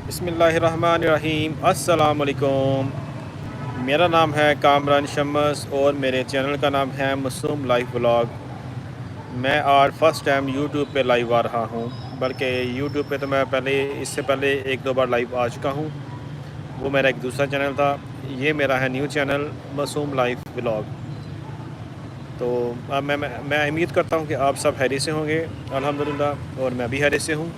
बिस्मिल्लाहिर्रहमानिर्रहीम। अस्सलाम वालेकुम। मेरा नाम है कामरान शम्स और मेरे चैनल का नाम है मासूम लाइफ व्लॉग। मैं आज फ़र्स्ट टाइम यूट्यूब पे लाइव आ रहा हूँ, बल्कि यूट्यूब पे तो मैं इससे पहले एक दो बार लाइव आ चुका हूँ। वो मेरा एक दूसरा चैनल था। ये मेरा है न्यू चैनल मासूम लाइफ व्लॉग। तो अब मैं उम्मीद करता हूँ कि आप सब खैरियत से होंगे अल्हम्दुलिल्लाह, और मैं भी खैरियत से हूँ।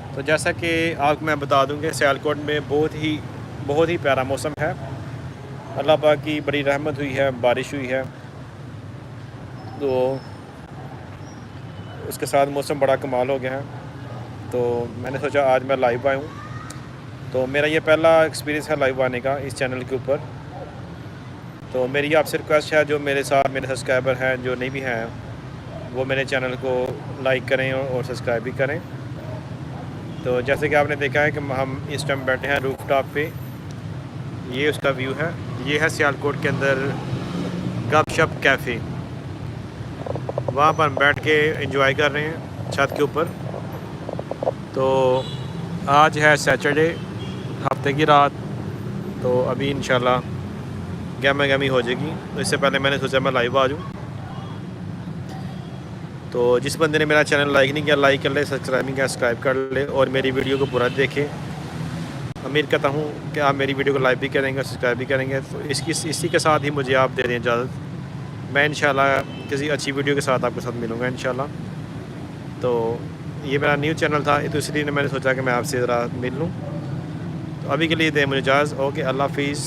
तो जैसा कि आपको मैं बता दूं कि सियालकोट में बहुत ही प्यारा मौसम है। अल्लाह पाक की बड़ी रहमत हुई है, बारिश हुई है, तो उसके साथ मौसम बड़ा कमाल हो गया है। तो मैंने सोचा आज मैं लाइव आऊँ। तो मेरा ये पहला एक्सपीरियंस है लाइव आने का इस चैनल के ऊपर। तो मेरी आपसे रिक्वेस्ट है, जो मेरे साथ मेरे सब्सक्राइबर हैं, जो नहीं भी हैं, वो मेरे चैनल को लाइक करें और सब्सक्राइब भी करें। तो जैसे कि आपने देखा है कि हम इस टाइम बैठे हैं रूफ टॉप पे। ये उसका व्यू है। ये है सियालकोट के अंदर गपशप कैफ़े। वहाँ पर हम बैठ के एंजॉय कर रहे हैं छत के ऊपर। तो आज है सैटरडे, हफ्ते की रात। तो अभी इंशाल्लाह गहमा गहमी हो जाएगी, तो इससे पहले मैंने सोचा मैं लाइव आ जाऊँ। तो जिस बंदे ने मेरा चैनल लाइक नहीं किया, लाइक कर ले, सब्सक्राइब नहीं किया, सब्सक्राइब कर ले और मेरी वीडियो को पूरा देखें। उम्मीद करता हूँ कि आप मेरी वीडियो को लाइक भी करेंगे, सब्सक्राइब भी करेंगे। तो इसी के साथ ही मुझे आप दे दें इजाज़त। मैं इंशाल्लाह किसी अच्छी वीडियो के साथ आपके साथ मिलूँगा इंशाल्लाह। तो ये मेरा न्यू चैनल था, तो इसलिए मैंने सोचा कि मैं आपसे ज़रा मिल लूँ। तो अभी के लिए दें मुझे इजाज़त। ओके, अल्लाह हाफ़िज़।